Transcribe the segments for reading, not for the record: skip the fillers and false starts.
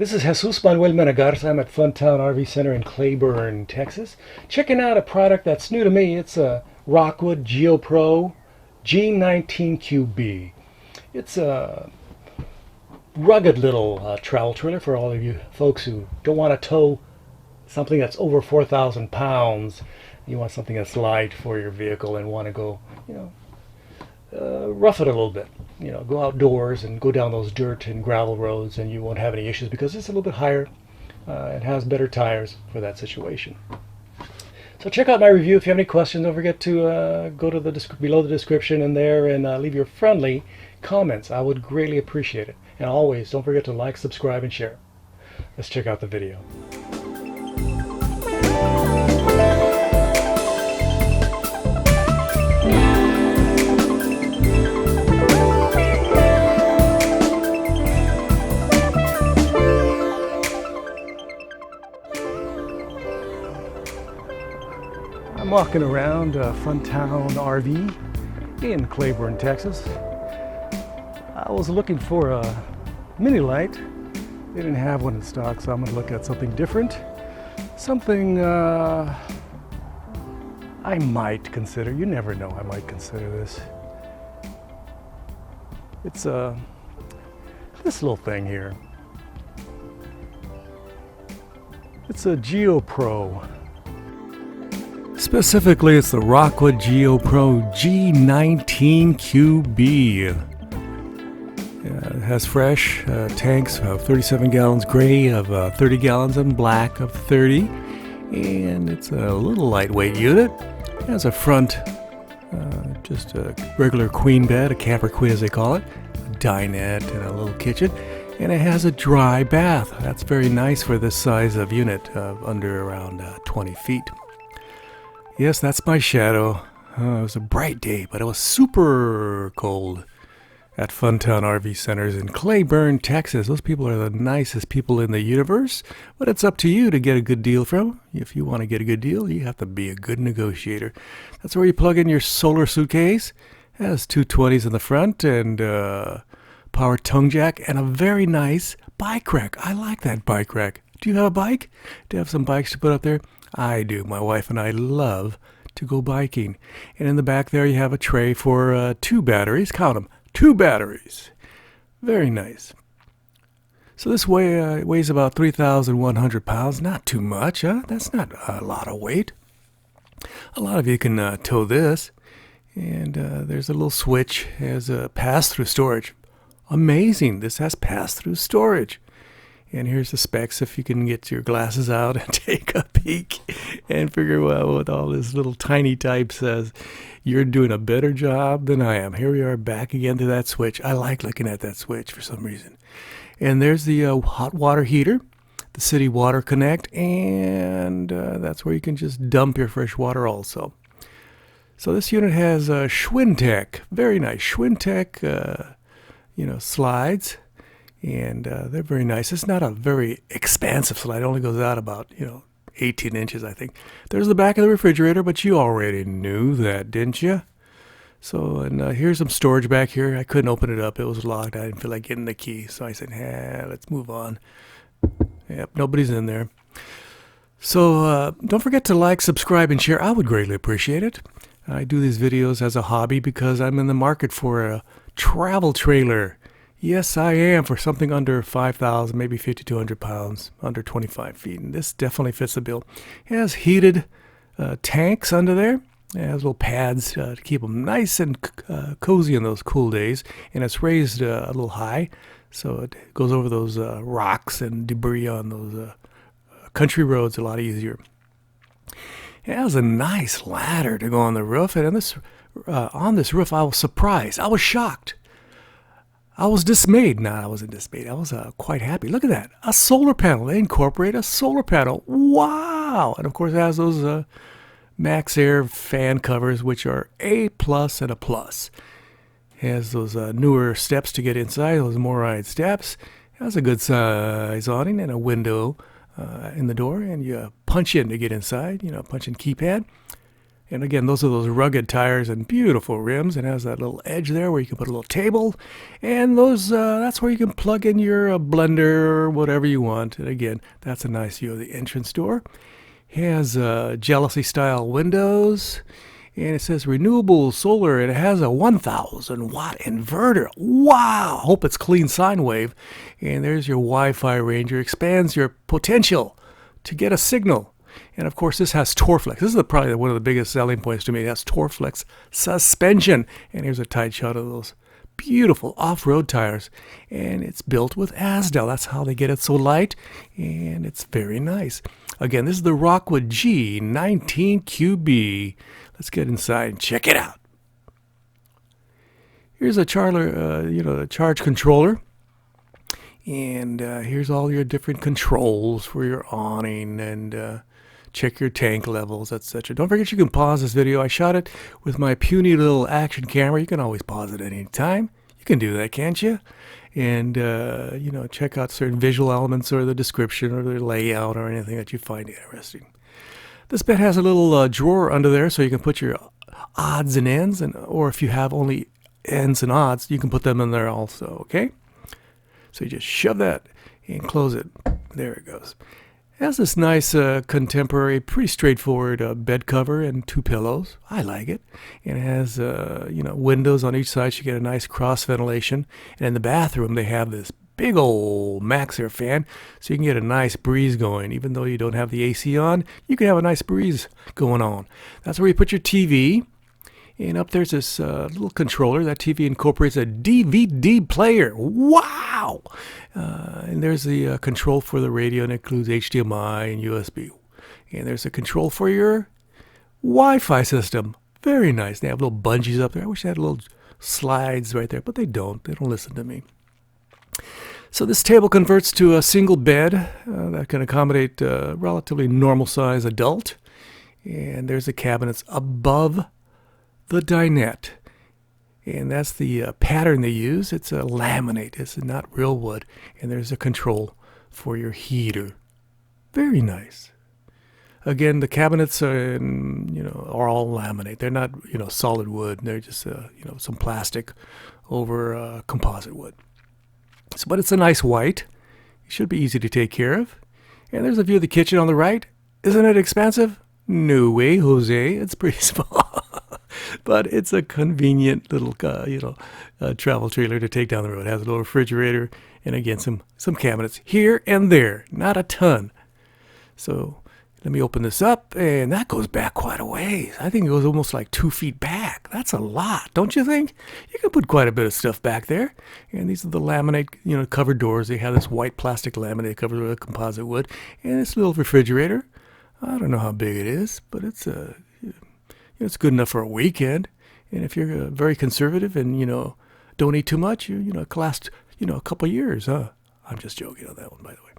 This is Jesús Manuel Mena Garza. I'm at FunTown RV Center in Cleburne, Texas. Checking out a product that's new to me. It's a Rockwood GeoPro G19QB. It's a rugged little travel trailer for all of you folks who don't want to tow something that's over 4,000 pounds. You want something that's light for your vehicle and want to go, rough it a little bit. Go outdoors and go down those dirt and gravel roads, and you won't have any issues because it's a little bit higher. It has better tires for that situation. So check out my review. If you have any questions, don't forget to go to the below the description in there and leave your friendly comments. I would greatly appreciate it. And always, don't forget to like, subscribe, and share. Let's check out the video. I'm walking around FunTown RV in Cleburne, Texas. I was looking for a mini light. They didn't have one in stock, so I'm going to look at something different. Something I might consider. You never know, I might consider this. It's this little thing here. It's a GeoPro. Specifically, it's the Rockwood GeoPro G19QB. It has fresh tanks of 37 gallons gray, of 30 gallons, and black of 30. And it's a little lightweight unit. It has a front, just a regular queen bed, a camper queen as they call it, a dinette, and a little kitchen. And it has a dry bath. That's very nice for this size of unit, under around 20 feet. Yes, that's my shadow. It was a bright day, but it was super cold at FunTown RV Centers in Cleburne, Texas. Those people are the nicest people in the universe, but it's up to you to get a good deal from them. If you want to get a good deal, you have to be a good negotiator. That's where you plug in your solar suitcase. It has two 20s in the front and power tongue jack and a very nice bike rack. I like that bike rack. Do you have a bike? Do you have some bikes to put up there? I do. My wife and I love to go biking. And in the back there you have a tray for 2 batteries. Count them. 2 batteries. Very nice. So this weighs about 3,100 pounds. Not too much, huh? That's not a lot of weight. A lot of you can tow this. And there's a little switch. It has a pass-through storage. Amazing. This has pass-through storage. And here's the specs if you can get your glasses out and take a peek and figure out what all this little tiny type says. You're doing a better job than I am. Here we are back again to that switch. I like looking at that switch for some reason. And there's the hot water heater, the city water connect, and that's where you can just dump your fresh water also. So this unit has Schwintech, very nice Schwintech, slides. And they're very nice. It's not a very expansive slide. It only goes out about, 18 inches, I think. There's the back of the refrigerator, but you already knew that, didn't you? So, and here's some storage back here. I couldn't open it up. It was locked. I didn't feel like getting the key. So I said, let's move on. Yep, nobody's in there. So don't forget to like, subscribe, and share. I would greatly appreciate it. I do these videos as a hobby because I'm in the market for a travel trailer. Yes, I am, for something under 5,000, maybe 5,200 pounds, under 25 feet. And this definitely fits the bill. It has heated tanks under there. It has little pads to keep them nice and cozy in those cool days. And it's raised a little high, so it goes over those rocks and debris on those country roads a lot easier. It has a nice ladder to go on the roof. And on this roof, I was surprised. I was shocked. I was dismayed. No, I wasn't dismayed. I was quite happy. Look at that. A solar panel. They incorporate a solar panel. Wow. And of course it has those Max Air fan covers, which are A+ and a plus. It has those newer steps to get inside, those Moride steps. It has a good size awning and a window in the door. And you punch in to get inside, punch in keypad. And again, those are those rugged tires and beautiful rims. It has that little edge there where you can put a little table. And those that's where you can plug in your blender or whatever you want. And again, that's a nice view of the entrance door. It has jealousy style windows. And it says renewable solar. And it has a 1,000 watt inverter. Wow! Hope it's clean sine wave. And there's your Wi-Fi ranger. Expands your potential to get a signal. And of course, this has Torflex. This is probably one of the biggest selling points to me. It has Torflex suspension. And here's a tight shot of those beautiful off-road tires. And it's built with Asdel. That's how they get it so light. And it's very nice. Again, this is the Rockwood G19QB. Let's get inside and check it out. Here's a a charge controller. And here's all your different controls for your awning and check your tank levels, etc. Don't forget you can pause this video. I shot it with my puny little action camera. You can always pause it at any time. You can do that, can't you? And, check out certain visual elements or the description or the layout or anything that you find interesting. This bed has a little drawer under there so you can put your odds and ends, or if you have only ends and odds, you can put them in there also, okay? So you just shove that and close it. There it goes. It has this nice contemporary, pretty straightforward bed cover and 2 pillows. I like it. And it has, windows on each side. So you get a nice cross ventilation. And in the bathroom, they have this big old Maxxair fan. So you can get a nice breeze going. Even though you don't have the AC on, you can have a nice breeze going on. That's where you put your TV. And up there's this little controller. That TV incorporates a DVD player. Wow! And there's the control for the radio, and it includes HDMI and USB. And there's a control for your Wi-Fi system. Very nice. They have little bungees up there. I wish they had little slides right there, but they don't. They don't listen to me. So this table converts to a single bed that can accommodate a relatively normal size adult. And there's the cabinets above the dinette, and that's the pattern they use. It's a laminate. It's not real wood, and there's a control for your heater. Very nice. Again, the cabinets are all laminate. They're not solid wood. They're just some plastic over composite wood. But it's a nice white. It should be easy to take care of. And there's a view of the kitchen on the right. Isn't it expensive? No way, Jose. It's pretty small. But it's a convenient little, travel trailer to take down the road. It has a little refrigerator and, again, some cabinets here and there. Not a ton. So let me open this up, and that goes back quite a ways. I think it goes almost like 2 feet back. That's a lot, don't you think? You can put quite a bit of stuff back there. And these are the laminate, covered doors. They have this white plastic laminate covered with composite wood. And this little refrigerator. I don't know how big it is, but it's it's good enough for a weekend. And if you're very conservative and, don't eat too much, it can last, a couple of years, huh? I'm just joking on that one, by the way.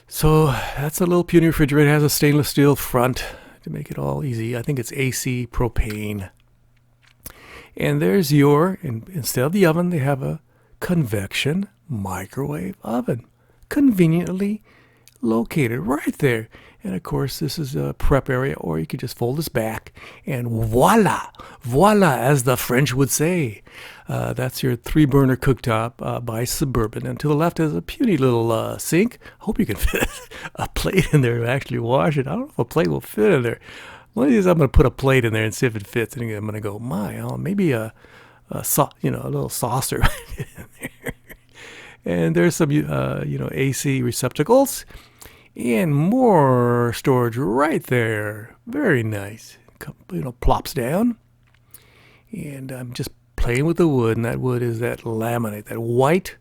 So that's a little puny refrigerator. It has a stainless steel front to make it all easy. I think it's AC propane. And there's instead of the oven, they have a convection microwave oven. Conveniently located right there. And of course, this is a prep area, or you could just fold this back, and voila, as the French would say. That's your 3-burner cooktop by Suburban. And to the left is a puny little sink. I hope you can fit a plate in there to actually wash it. I don't know if a plate will fit in there. One of these, I'm going to put a plate in there and see if it fits. And I'm going to go, maybe a little saucer in there. And there's some, AC receptacles. And more storage right there. Very nice. Plops down. And I'm just playing with the wood. And that wood is that laminate. That white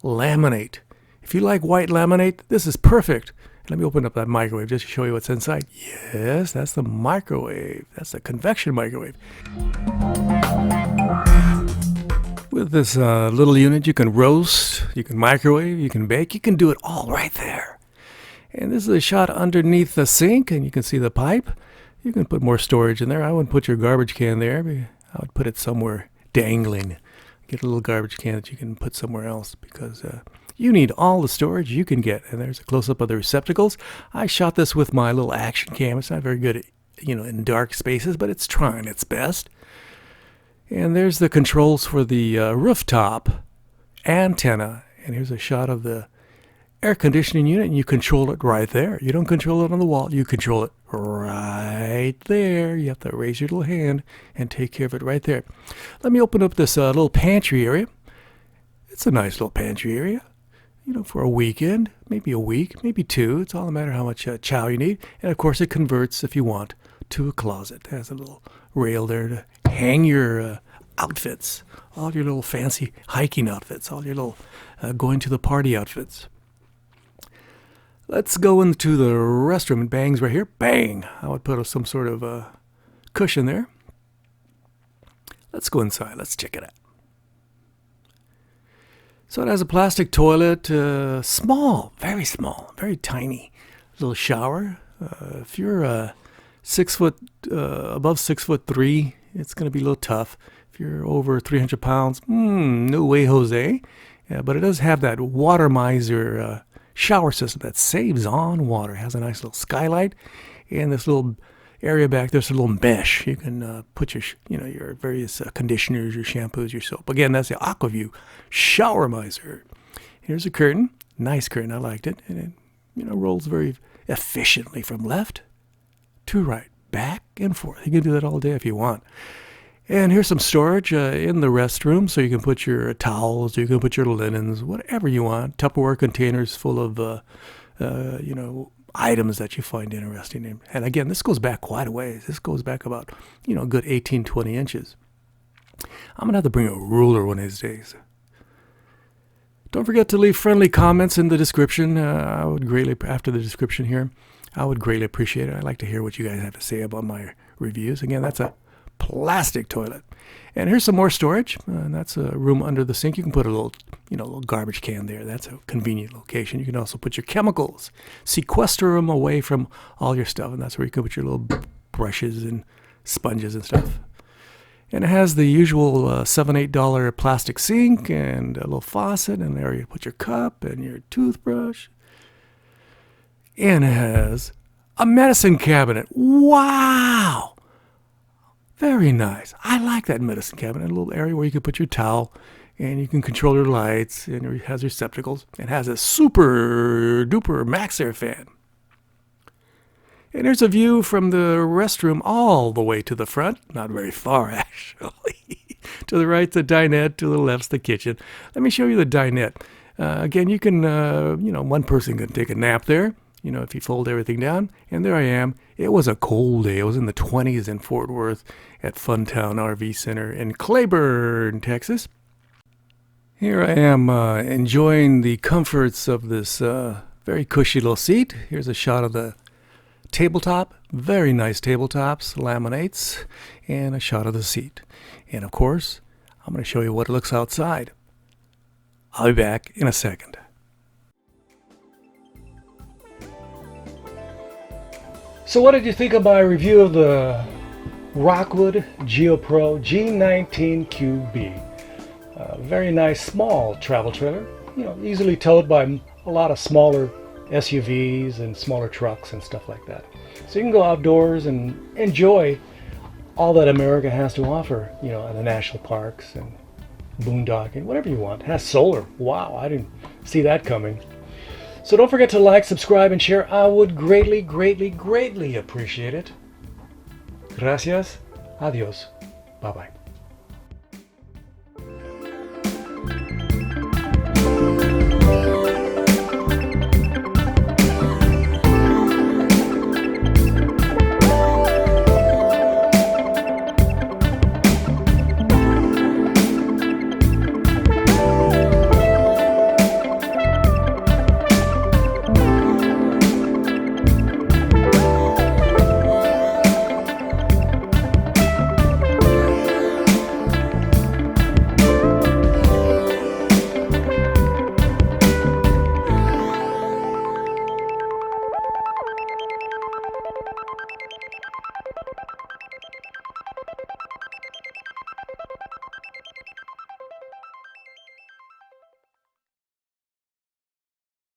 laminate. If you like white laminate, this is perfect. Let me open up that microwave just to show you what's inside. Yes, that's the microwave. That's the convection microwave. With this little unit, you can roast, you can microwave, you can bake. You can do it all right there. And this is a shot underneath the sink, and you can see the pipe. You can put more storage in there. I wouldn't put your garbage can there. I would put it somewhere dangling. Get a little garbage can that you can put somewhere else, because you need all the storage you can get. And there's a close-up of the receptacles. I shot this with my little action cam. It's not very good in dark spaces, but it's trying its best. And there's the controls for the rooftop antenna. And here's a shot of the air conditioning unit, and you control it right there. You don't control it on the wall. You control it right there. You have to raise your little hand and take care of it right there. Let me open up this little pantry area. It's a nice little pantry area, for a weekend, maybe a week, maybe two. It's all a matter of how much chow you need. And, of course, it converts, if you want, to a closet. It has a little rail there to hang your outfits, all your little fancy hiking outfits, all your little going to the party outfits. Let's go into the restroom. It bangs right here. Bang! I would put some sort of cushion there. Let's go inside. Let's check it out. So it has a plastic toilet, small, very tiny little shower. If you're above 6'3", it's going to be a little tough. If you're over 300 pounds, no way, Jose. Yeah, but it does have that water miser shower system that saves on water. It has a nice little skylight, and this little area back there's a little mesh. You can put your your various conditioners, your shampoos, your soap. Again, that's the AquaView shower miser. Here's a curtain, nice curtain. I liked it, and it rolls very efficiently from left to right, back and forth. You can do that all day if you want. And here's some storage in the restroom, so you can put your towels, you can put your linens, whatever you want. Tupperware containers full of, items that you find interesting. And again, this goes back quite a ways. This goes back about, a good 18, 20 inches. I'm going to have to bring a ruler one of these days. Don't forget to leave friendly comments in the description. I would greatly, after the description here, I would greatly appreciate it. I'd like to hear what you guys have to say about my reviews. Again, that's a plastic toilet. And here's some more storage. And that's a room under the sink. You can put a little, little garbage can there. That's a convenient location. You can also put your chemicals, sequester them away from all your stuff. And that's where you can put your little brushes and sponges and stuff. And it has the usual $7, $8 plastic sink and a little faucet, and there you put your cup and your toothbrush. And it has a medicine cabinet. Wow! Very nice. I like that medicine cabinet. A little area where you can put your towel, and you can control your lights, and it has receptacles. It has a super duper max air fan. And there's a view from the restroom all the way to the front. Not very far, actually. To the right's the dinette, to the left's the kitchen. Let me show you the dinette. Again, you can, one person can take a nap there, if you fold everything down. And there I am. It was a cold day. It was in the 20s in Fort Worth at FunTown RV Center in Cleburne, Texas. Here I am enjoying the comforts of this very cushy little seat. Here's a shot of the tabletop, very nice tabletops, laminates, and a shot of the seat. And of course, I'm going to show you what it looks outside. I'll be back in a second. So what did you think of my review of the Rockwood GeoPro G19QB? Very nice small travel trailer, easily towed by a lot of smaller SUVs and smaller trucks and stuff like that. So you can go outdoors and enjoy all that America has to offer, in the national parks and boondocking, whatever you want. It has solar. Wow, I didn't see that coming. So don't forget to like, subscribe, and share. I would greatly, greatly, greatly appreciate it. Gracias. Adios. Bye-bye.